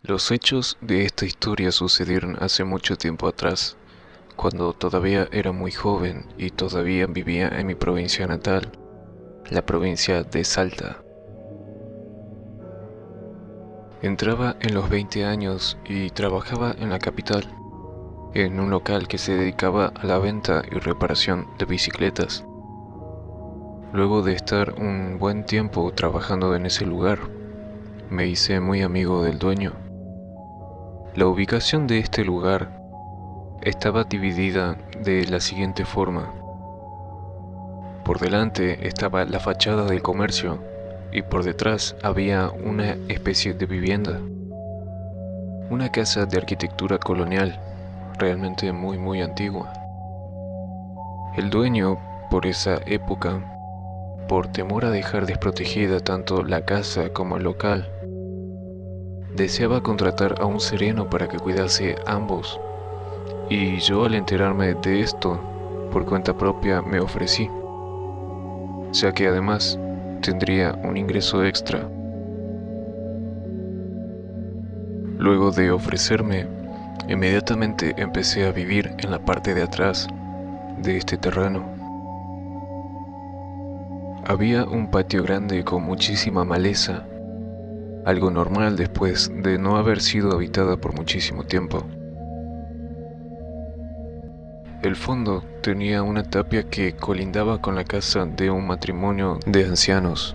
Los hechos de esta historia sucedieron hace mucho tiempo atrás, cuando todavía era muy joven y todavía vivía en mi provincia natal, la provincia de Salta. Entraba en los 20 años y trabajaba en la capital, en un local que se dedicaba a la venta y reparación de bicicletas. Luego de estar un buen tiempo trabajando en ese lugar, me hice muy amigo del dueño. La ubicación de este lugar estaba dividida de la siguiente forma. Por delante estaba la fachada del comercio y por detrás había una especie de vivienda. Una casa de arquitectura colonial, realmente muy antigua. El dueño, por esa época, por temor a dejar desprotegida tanto la casa como el local, deseaba contratar a un sereno para que cuidase ambos, y yo al enterarme de esto, por cuenta propia me ofrecí, ya que además tendría un ingreso extra. Luego de ofrecerme, inmediatamente empecé a vivir en la parte de atrás de este terreno. Había un patio grande con muchísima maleza, algo normal después de no haber sido habitada por muchísimo tiempo. El fondo tenía una tapia que colindaba con la casa de un matrimonio de ancianos.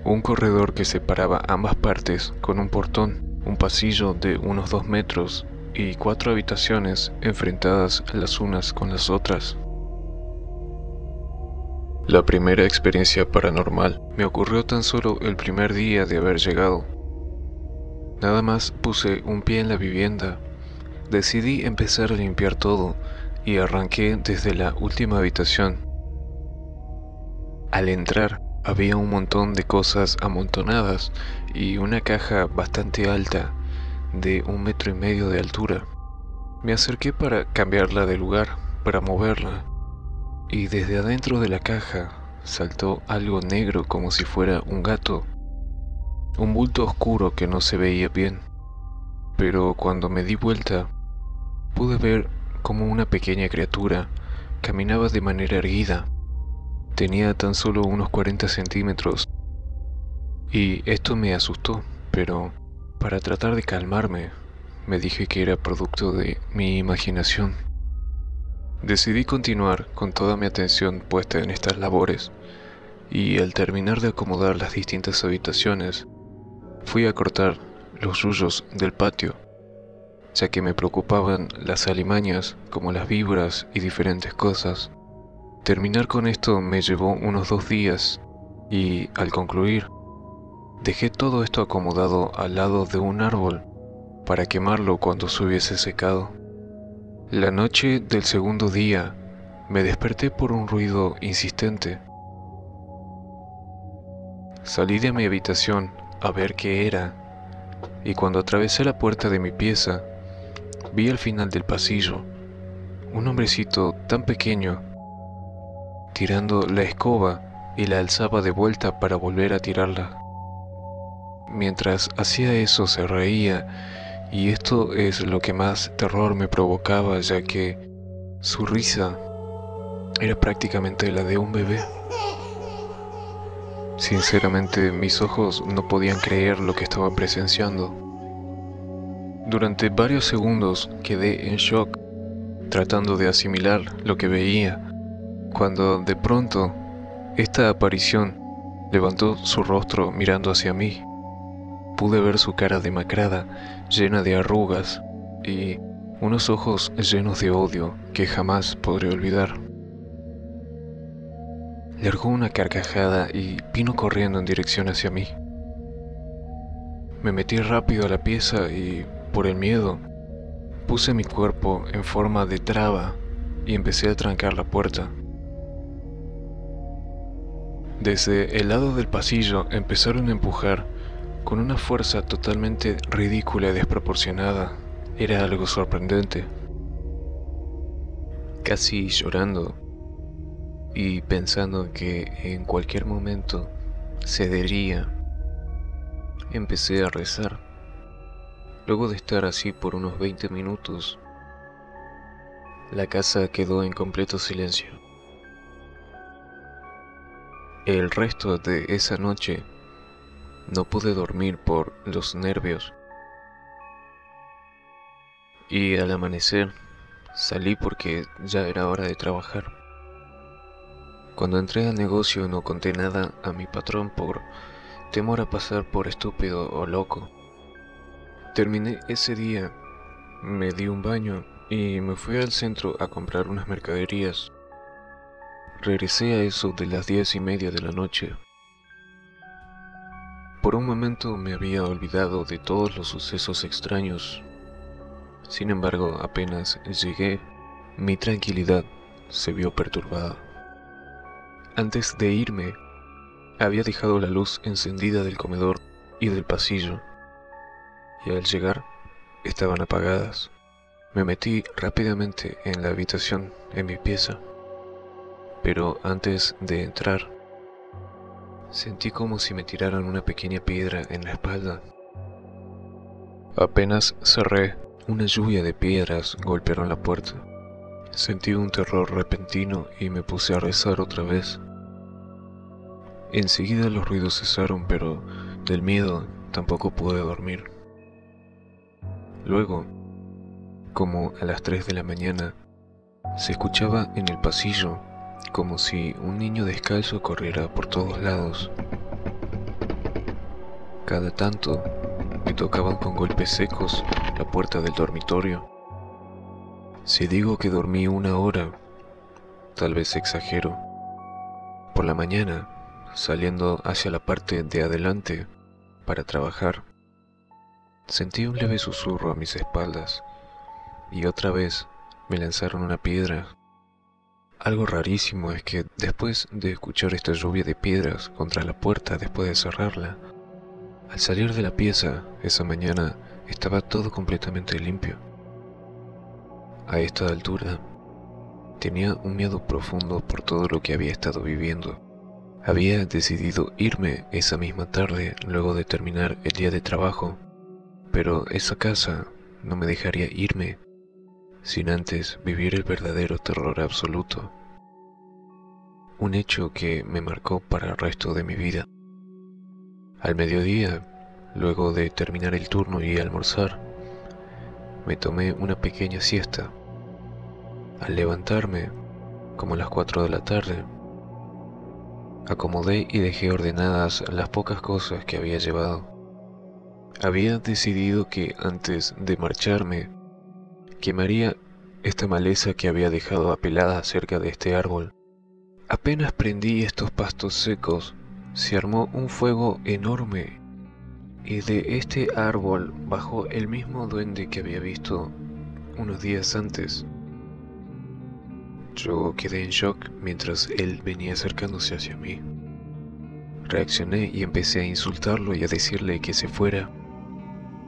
Un corredor que separaba ambas partes con un portón, un pasillo de unos 2 metros y 4 habitaciones enfrentadas las unas con las otras. La primera experiencia paranormal me ocurrió tan solo el primer día de haber llegado. Nada más puse un pie en la vivienda, decidí empezar a limpiar todo y arranqué desde la última habitación. Al entrar había un montón de cosas amontonadas y una caja bastante alta, de 1,5 metros de altura. Me acerqué para cambiarla de lugar, para moverla, y desde adentro de la caja saltó algo negro como si fuera un gato, un bulto oscuro que no se veía bien, pero cuando me di vuelta pude ver como una pequeña criatura caminaba de manera erguida. Tenía tan solo unos 40 centímetros y esto me asustó, pero para tratar de calmarme me dije que era producto de mi imaginación. Decidí continuar con toda mi atención puesta en estas labores y al terminar de acomodar las distintas habitaciones, fui a cortar los yuyos del patio, ya que me preocupaban las alimañas como las víboras y diferentes cosas. Terminar con esto me llevó unos 2 días y al concluir, dejé todo esto acomodado al lado de un árbol para quemarlo cuando se hubiese secado. La noche del segundo día me desperté por un ruido insistente. Salí de mi habitación a ver qué era y cuando atravesé la puerta de mi pieza vi al final del pasillo un hombrecito tan pequeño tirando la escoba y la alzaba de vuelta para volver a tirarla. Mientras hacía eso se reía y esto es lo que más terror me provocaba, ya que su risa era prácticamente la de un bebé. Sinceramente, mis ojos no podían creer lo que estaba presenciando. Durante varios segundos quedé en shock, tratando de asimilar lo que veía, cuando de pronto esta aparición levantó su rostro mirando hacia mí. Pude ver su cara demacrada, llena de arrugas, y unos ojos llenos de odio que jamás podré olvidar. Largó una carcajada y vino corriendo en dirección hacia mí. Me metí rápido a la pieza y, por el miedo, puse mi cuerpo en forma de traba y empecé a trancar la puerta. Desde el lado del pasillo empezaron a empujar con una fuerza totalmente ridícula y desproporcionada. Era algo sorprendente. casi llorando y pensando que en cualquier momento cedería. Empecé a rezar. Luego de estar así por unos 20 minutos, la casa quedó en completo silencio. El resto de esa noche no pude dormir por los nervios y al amanecer salí porque ya era hora de trabajar. Cuando entré al negocio no conté nada a mi patrón por temor a pasar por estúpido o loco. Terminé ese día, me di un baño y me fui al centro a comprar unas mercaderías. Regresé a eso de las 10:30 de la noche. Por un momento me había olvidado de todos los sucesos extraños. Sin embargo, apenas llegué, mi tranquilidad se vio perturbada. Antes de irme, había dejado la luz encendida del comedor y del pasillo, y al llegar estaban apagadas. Me metí rápidamente en la habitación, en mi pieza, pero antes de entrar, sentí como si me tiraran una pequeña piedra en la espalda. Apenas cerré, una lluvia de piedras golpearon la puerta. Sentí un terror repentino y me puse a rezar otra vez. Enseguida los ruidos cesaron, pero del miedo tampoco pude dormir. Luego, como a las 3 de la mañana, se escuchaba en el pasillo como si un niño descalzo corriera por todos lados. Cada tanto me tocaban con golpes secos la puerta del dormitorio. Si digo que dormí 1 hora, tal vez exagero. Por la mañana, saliendo hacia la parte de adelante para trabajar, sentí un leve susurro a mis espaldas y otra vez me lanzaron una piedra. Algo rarísimo es que después de escuchar esta lluvia de piedras contra la puerta después de cerrarla, al salir de la pieza esa mañana estaba todo completamente limpio. A esta altura, tenía un miedo profundo por todo lo que había estado viviendo. Había decidido irme esa misma tarde luego de terminar el día de trabajo, pero esa casa no me dejaría irme sin antes vivir el verdadero terror absoluto. Un hecho que me marcó para el resto de mi vida. Al mediodía, luego de terminar el turno y almorzar, me tomé una pequeña siesta. Al levantarme, como a las 4 de la tarde, acomodé y dejé ordenadas las pocas cosas que había llevado. Había decidido que antes de marcharme, quemaría esta maleza que había dejado apilada cerca de este árbol. Apenas prendí estos pastos secos, se armó un fuego enorme y de este árbol bajó el mismo duende que había visto unos días antes. Yo quedé en shock mientras él venía acercándose hacia mí. Reaccioné y empecé a insultarlo y a decirle que se fuera.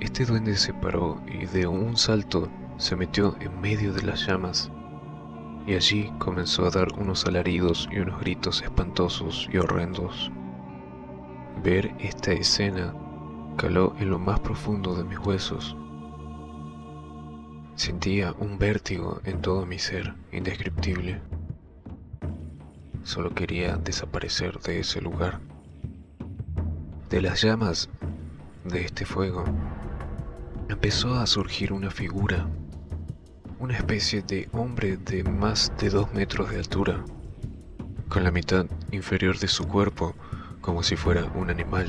Este duende se paró y de un salto se metió en medio de las llamas, y allí comenzó a dar unos alaridos y unos gritos espantosos y horrendos. Ver esta escena caló en lo más profundo de mis huesos. Sentía un vértigo en todo mi ser indescriptible. Solo quería desaparecer de ese lugar. De las llamas de este fuego empezó a surgir una figura, una especie de hombre de más de 2 metros de altura, con la mitad inferior de su cuerpo como si fuera un animal,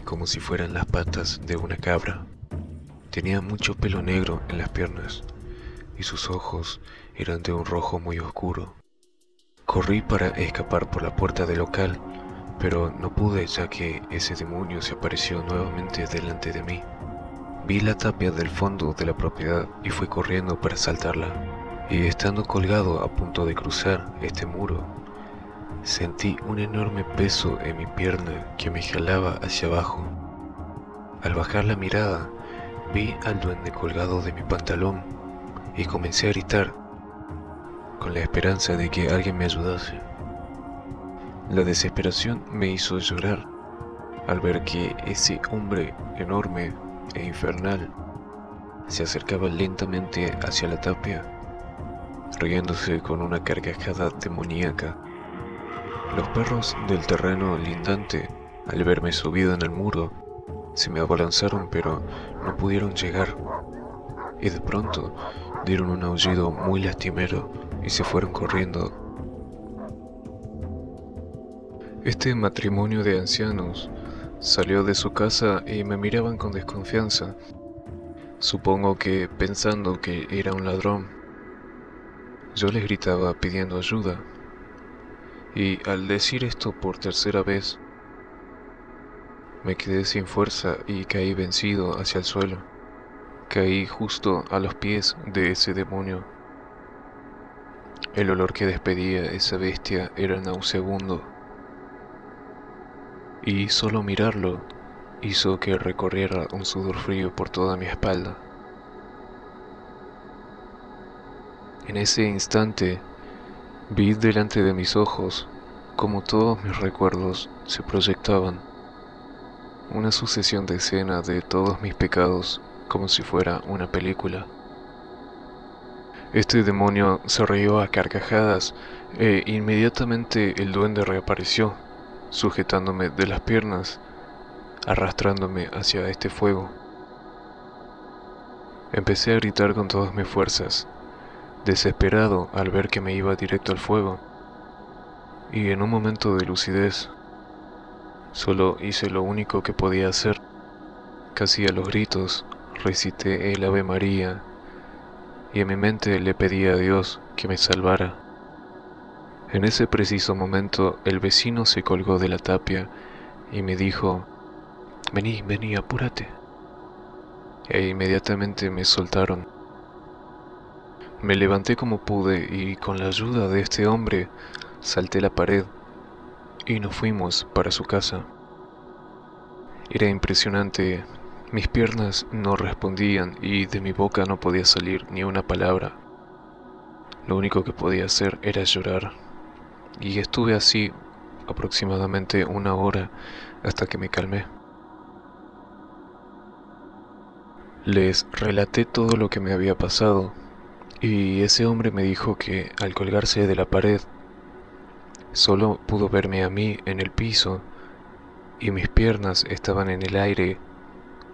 como si fueran las patas de una cabra. Tenía mucho pelo negro en las piernas y sus ojos eran de un rojo muy oscuro. Corrí para escapar por la puerta del local, pero no pude ya que ese demonio se apareció nuevamente delante de mí. Vi la tapia del fondo de la propiedad y fui corriendo para saltarla, y estando colgado a punto de cruzar este muro, sentí un enorme peso en mi pierna que me jalaba hacia abajo. Al bajar la mirada, vi al duende colgado de mi pantalón y comencé a gritar: con la esperanza de que alguien me ayudase. La desesperación me hizo llorar al ver que ese hombre enorme e infernal se acercaba lentamente hacia la tapia, riéndose con una carcajada demoníaca. Los perros del terreno lindante, al verme subido en el muro, se me abalanzaron pero no pudieron llegar, y de pronto dieron un aullido muy lastimero y se fueron corriendo. Este matrimonio de ancianos salió de su casa y me miraban con desconfianza, supongo que pensando que era un ladrón. Yo les gritaba pidiendo ayuda, y al decir esto por tercera vez, me quedé sin fuerza y caí vencido hacia el suelo. Caí justo a los pies de ese demonio. El olor que despedía esa bestia era nauseabundo, y solo mirarlo hizo que recorriera un sudor frío por toda mi espalda. En ese instante vi delante de mis ojos como todos mis recuerdos se proyectaban, una sucesión de escenas de todos mis pecados como si fuera una película. Este demonio se rió a carcajadas e inmediatamente el duende reapareció, sujetándome de las piernas, arrastrándome hacia este fuego. Empecé a gritar con todas mis fuerzas, desesperado al ver que me iba directo al fuego, y en un momento de lucidez, solo hice lo único que podía hacer. Casi a los gritos recité el Ave María y en mi mente le pedí a Dios que me salvara. En ese preciso momento el vecino se colgó de la tapia y me dijo: vení, vení, apúrate. E inmediatamente me soltaron. Me levanté como pude y con la ayuda de este hombre salté la pared y nos fuimos para su casa. Era impresionante, mis piernas no respondían y de mi boca no podía salir ni una palabra. Lo único que podía hacer era llorar, y estuve así aproximadamente 1 hora hasta que me calmé. Les relaté todo lo que me había pasado, y ese hombre me dijo que al colgarse de la pared, solo pudo verme a mí en el piso y mis piernas estaban en el aire,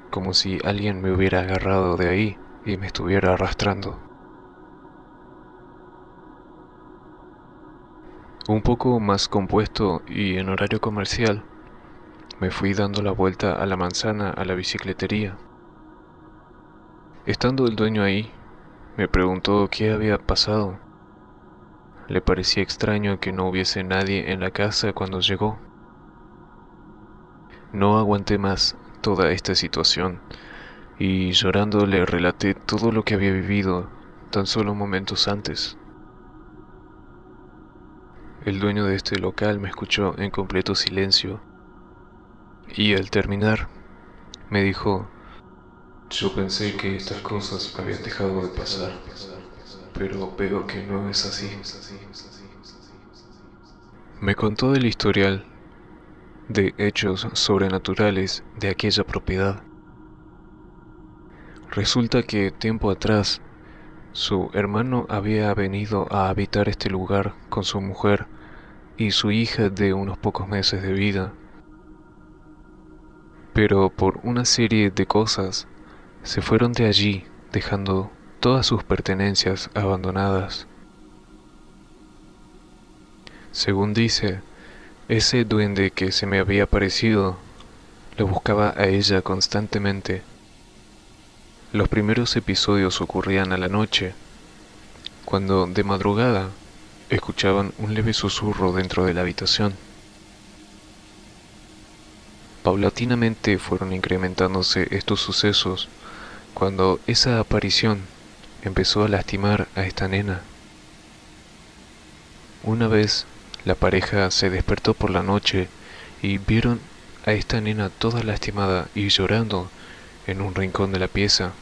como si alguien me hubiera agarrado de ahí y me estuviera arrastrando. Un poco más compuesto y en horario comercial, me fui dando la vuelta a la manzana a la bicicletería. Estando el dueño ahí, me preguntó qué había pasado. Le parecía extraño que no hubiese nadie en la casa cuando llegó. No aguanté más toda esta situación y llorando le relaté todo lo que había vivido tan solo momentos antes. El dueño de este local me escuchó en completo silencio y al terminar me dijo: yo pensé que estas cosas habían dejado de pasar, pero veo que no es así. Me contó el historial de hechos sobrenaturales de aquella propiedad. Resulta que tiempo atrás su hermano había venido a habitar este lugar con su mujer y su hija de unos pocos meses de vida, pero por una serie de cosas se fueron de allí dejando todas sus pertenencias abandonadas. Según dice, ese duende que se me había aparecido lo buscaba a ella constantemente. Los primeros episodios ocurrían a la noche, cuando de madrugada escuchaban un leve susurro dentro de la habitación. Paulatinamente fueron incrementándose estos sucesos cuando esa aparición empezó a lastimar a esta nena. Una vez la pareja se despertó por la noche y vieron a esta nena toda lastimada y llorando en un rincón de la pieza.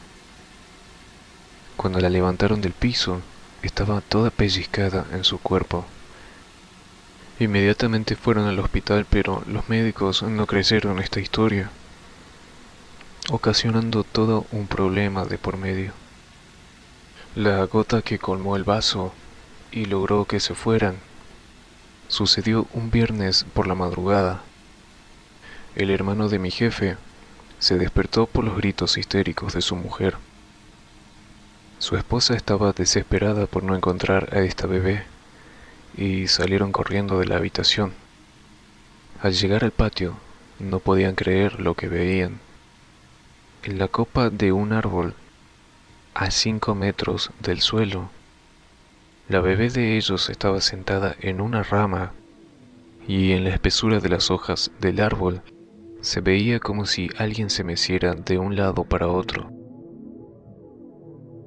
Cuando la levantaron del piso, estaba toda pellizcada en su cuerpo. Inmediatamente fueron al hospital, pero los médicos no creyeron esta historia, ocasionando todo un problema de por medio. La gota que colmó el vaso y logró que se fueran sucedió un viernes por la madrugada. El hermano de mi jefe se despertó por los gritos histéricos de su mujer. Su esposa estaba desesperada por no encontrar a esta bebé y salieron corriendo de la habitación. Al llegar al patio, no podían creer lo que veían. En la copa de un árbol, a 5 metros del suelo, la bebé de ellos estaba sentada en una rama y en la espesura de las hojas del árbol se veía como si alguien se meciera de un lado para otro.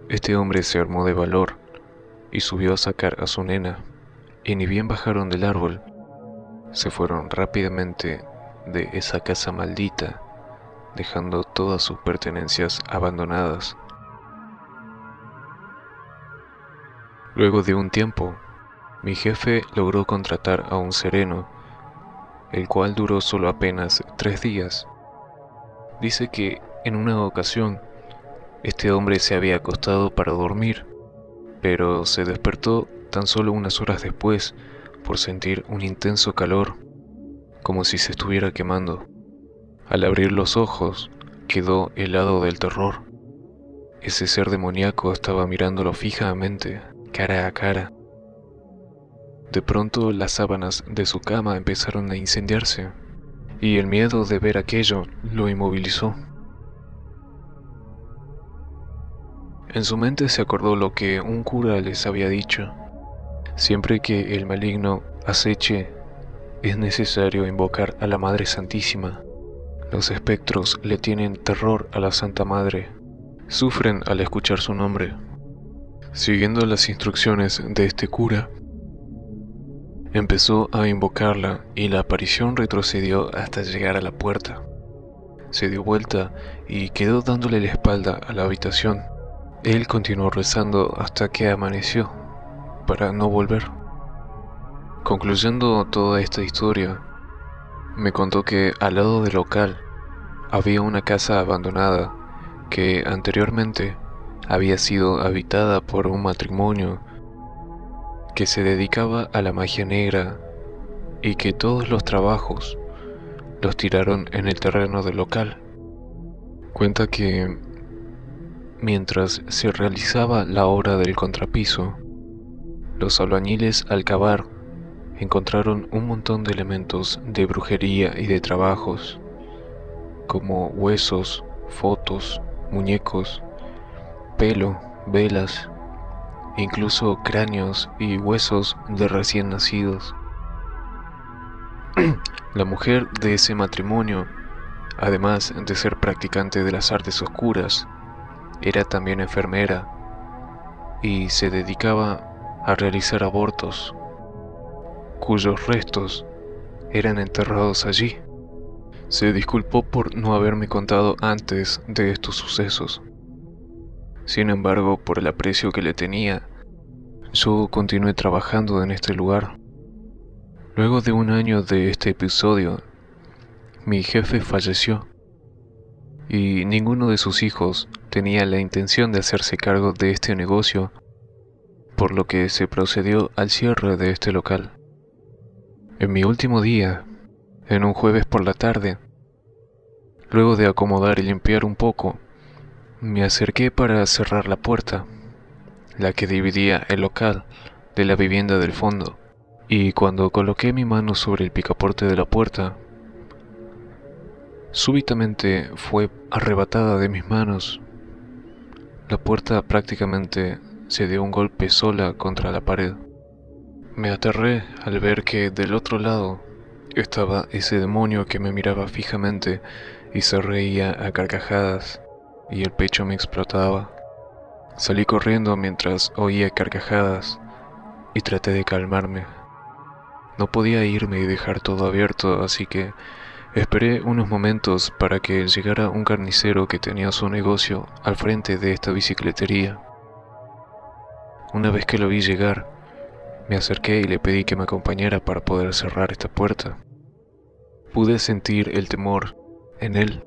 Este hombre se armó de valor y subió a sacar a su nena, y ni bien bajaron del árbol, se fueron rápidamente de esa casa maldita, dejando todas sus pertenencias abandonadas. Luego de un tiempo, mi jefe logró contratar a un sereno, el cual duró solo apenas 3 días. Dice que en una ocasión, este hombre se había acostado para dormir, pero se despertó tan solo unas horas después por sentir un intenso calor, como si se estuviera quemando. Al abrir los ojos, quedó helado del terror. Ese ser demoníaco estaba mirándolo fijamente, cara a cara. De pronto las sábanas de su cama empezaron a incendiarse, y el miedo de ver aquello lo inmovilizó. En su mente se acordó lo que un cura les había dicho. Siempre que el maligno aceche, es necesario invocar a la Madre Santísima. Los espectros le tienen terror a la Santa Madre. Sufren al escuchar su nombre. Siguiendo las instrucciones de este cura, empezó a invocarla y la aparición retrocedió hasta llegar a la puerta. Se dio vuelta y quedó dándole la espalda a la habitación. Él continuó rezando hasta que amaneció, para no volver. Concluyendo toda esta historia, me contó que al lado del local había una casa abandonada que anteriormente había sido habitada por un matrimonio que se dedicaba a la magia negra y que todos los trabajos los tiraron en el terreno del local. Cuenta que mientras se realizaba la obra del contrapiso, los albañiles al cavar encontraron un montón de elementos de brujería y de trabajos, como huesos, fotos, muñecos, pelo, velas, incluso cráneos y huesos de recién nacidos. La mujer de ese matrimonio, además de ser practicante de las artes oscuras, era también enfermera y se dedicaba a realizar abortos, cuyos restos eran enterrados allí. Se disculpó por no haberme contado antes de estos sucesos. Sin embargo, por el aprecio que le tenía, yo continué trabajando en este lugar. Luego de un año de este episodio, mi jefe falleció y ninguno de sus hijos tenía la intención de hacerse cargo de este negocio, por lo que se procedió al cierre de este local. En mi último día, en un jueves por la tarde, luego de acomodar y limpiar un poco, me acerqué para cerrar la puerta, la que dividía el local de la vivienda del fondo, y cuando coloqué mi mano sobre el picaporte de la puerta, súbitamente fue arrebatada de mis manos. La puerta prácticamente se dio un golpe sola contra la pared. Me aterré al ver que del otro lado estaba ese demonio que me miraba fijamente y se reía a carcajadas, y el pecho me explotaba. Salí corriendo mientras oía carcajadas y traté de calmarme. No podía irme y dejar todo abierto, así que esperé unos momentos para que llegara un carnicero que tenía su negocio al frente de esta bicicletería. Una vez que lo vi llegar, me acerqué y le pedí que me acompañara para poder cerrar esta puerta. Pude sentir el temor en él.